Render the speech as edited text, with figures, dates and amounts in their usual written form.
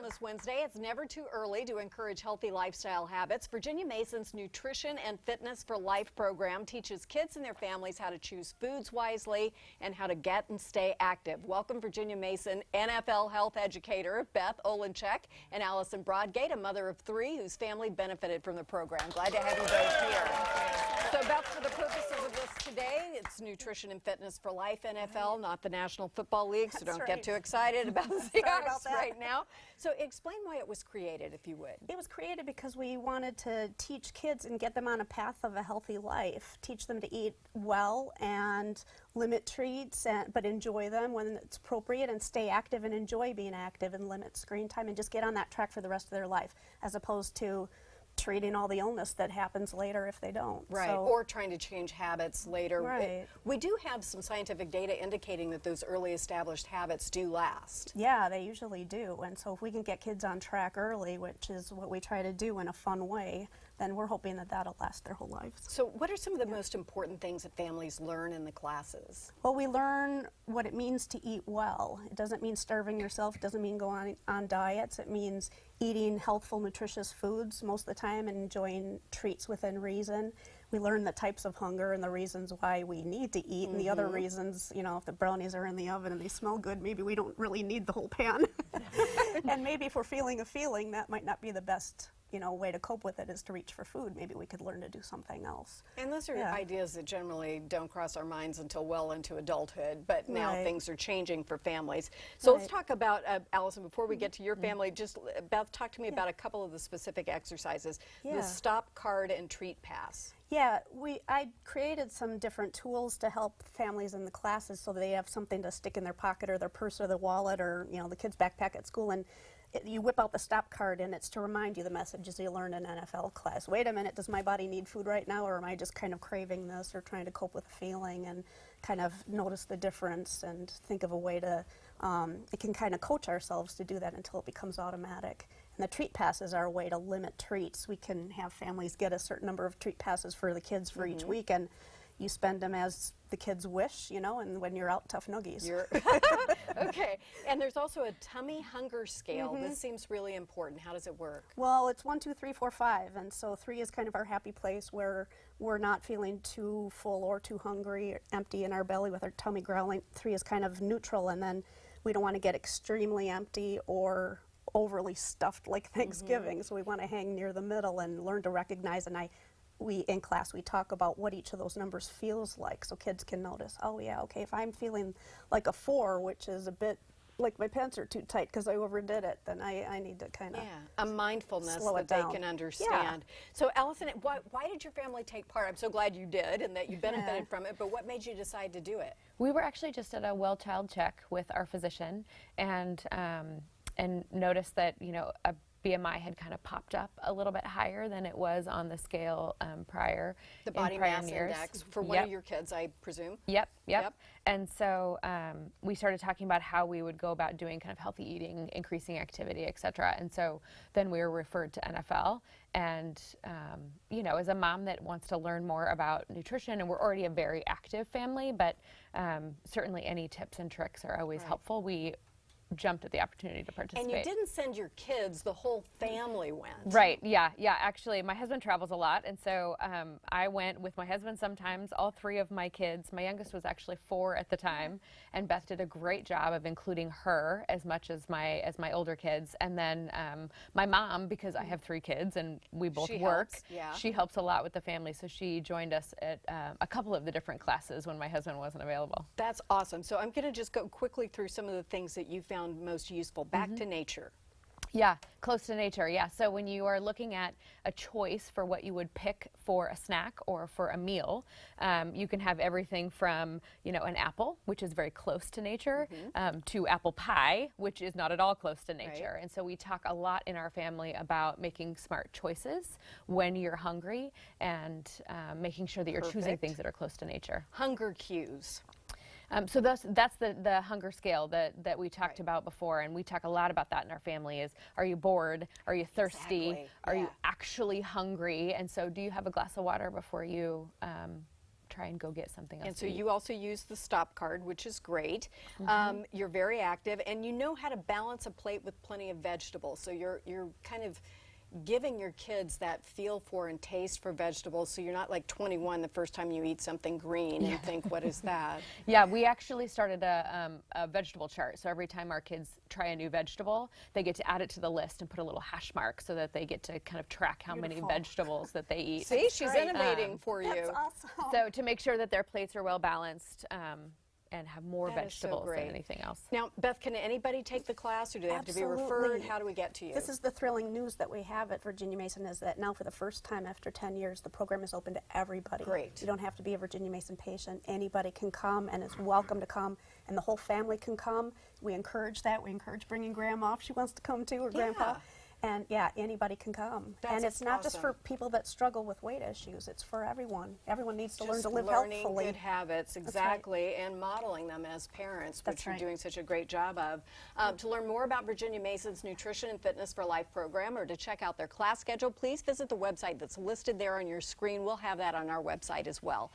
Wellness Wednesday. It's never too early to encourage healthy lifestyle habits. Virginia Mason's Nutrition and Fitness for Life program teaches kids and their families how to choose foods wisely and how to get and stay active. Welcome Virginia Mason NFL health educator Beth Olenchek and Allison Broadgate, a mother of 3 whose family benefited from the program. Glad to have you both here. So Beth, for the purposes of this today, it's Nutrition and Fitness for Life NFL, not the National Football League, so don't get too excited about the Seahawks right now. So explain why it was created, if you would. It was created because we wanted to teach kids and get them on a path of a healthy life, teach them to eat well and limit treats, but enjoy them when it's appropriate, and stay active and enjoy being active, and limit screen time and just get on that track for the rest of their life, as opposed to treating all the illness that happens later if they don't. Right, so, or trying to change habits later. Right. We do have some scientific data indicating that those early established habits do last. Yeah, they usually do. And so if we can get kids on track early, which is what we try to do in a fun way, then we're hoping that that'll last their whole lives. So what are some of the most important things that families learn in the classes? Well, we learn what it means to eat well. It doesn't mean starving yourself. It doesn't mean going on diets. It means eating healthful, nutritious foods most of the time and enjoying treats within reason. We learn the types of hunger and the reasons why we need to eat, and the other reasons, you know, if the brownies are in the oven and they smell good, maybe we don't really need the whole pan. And maybe if we're feeling a feeling, that might not be the best, you know, way to cope with it, is to reach for food. Maybe we could learn to do something else. And those are ideas that generally don't cross our minds until well into adulthood, but now things are changing for families. So let's talk about, Allison, before we get to your family, just Beth, talk to me about a couple of the specific exercises. The stop card and treat pass. Yeah, I created some different tools to help families in the classes so they have something to stick in their pocket or their purse or their wallet or, you know, the kid's backpack at school, and you whip out the stop card and it's to remind you the messages you learned in NFL class. Wait a minute, does my body need food right now, or am I just kind of craving this or trying to cope with a feeling, and kind of notice the difference and think of a way to, it can kind of coach ourselves to do that until it becomes automatic. And the treat passes are a way to limit treats. We can have families get a certain number of treat passes for the kids for each week, and you spend them as the kids wish, you know, and when you're out, tough nuggies. Okay, and there's also a tummy hunger scale. This seems really important. How does it work? Well, it's 1, 2, 3, 4, 5, and so 3 is kind of our happy place where we're not feeling too full or too hungry or empty in our belly with our tummy growling. 3 is kind of neutral, and then we don't want to get extremely empty or overly stuffed like Thanksgiving, so we want to hang near the middle and learn to recognize, and in class we talk about what each of those numbers feels like, so kids can notice, oh yeah, okay, if I'm feeling like a 4, which is a bit like my pants are too tight because I overdid it, then I need to kind of a mindfulness slow that it they down. can understand. So Allison, why did your family take part? I'm so glad you did and that you benefited from it, but what made you decide to do it? We were actually just at a well child check with our physician, and noticed that, you know, a BMI had kind of popped up a little bit higher than it was on the scale prior. The body mass index for one of your kids, I presume. Yep. And so we started talking about how we would go about doing kind of healthy eating, increasing activity, et cetera. And so then we were referred to NFL. And, you know, as a mom that wants to learn more about nutrition, and we're already a very active family, but certainly any tips and tricks are always helpful. We jumped at the opportunity to participate. And you didn't send your kids, the whole family went. Right, yeah, actually my husband travels a lot, and so I went with my husband sometimes, all 3 of my kids. My youngest was actually 4 at the time, and Beth did a great job of including her as much as my older kids. And then my mom, because I have 3 kids and we both work, she helps a lot with the family, so she joined us at a couple of the different classes when my husband wasn't available. That's awesome. So I'm going to just go quickly through some of the things that you found most useful. Back to nature. Yeah, close to nature, yeah. So when you are looking at a choice for what you would pick for a snack or for a meal, you can have everything from, you know, an apple, which is very close to nature, to apple pie, which is not at all close to nature. And so we talk a lot in our family about making smart choices when you're hungry, and making sure that you're choosing things that are close to nature. Hunger cues. So that's the hunger scale that we talked about before, and we talk a lot about that in our family. Is, are you bored? Are you thirsty? Are you actually hungry? And so do you have a glass of water before you try and go get something else And to so eat. you also use the stop card, which is great. You're very active, and you know how to balance a plate with plenty of vegetables. So you're kind of giving your kids that feel for and taste for vegetables, so you're not like 21 the first time you eat something green and think, what is that? Yeah, we actually started a vegetable chart. So every time our kids try a new vegetable, they get to add it to the list and put a little hash mark so that they get to kind of track how many Beautiful. vegetables that they eat. See, she's great. innovating for you. That's awesome. So to make sure that their plates are well balanced and have more That is so vegetables great. than anything else. Now, Beth, can anybody take the class, or do they have to be referred? Absolutely. How do we get to you? This is the thrilling news that we have at Virginia Mason, is that now for the first time after 10 years, the program is open to everybody. Great. You don't have to be a Virginia Mason patient. Anybody can come and is welcome to come, and the whole family can come. We encourage that. We encourage bringing grandma if she wants to come too, or grandpa. And yeah, anybody can come. That's and it's not just for awesome. people that struggle with weight issues. It's for everyone. Everyone needs to learn Just to live learning healthfully. good habits, exactly, and modeling them as parents, which That's you're right. doing such a great job of. To learn more about Virginia Mason's Nutrition and Fitness for Life program, or to check out their class schedule, please visit the website that's listed there on your screen. We'll have that on our website as well.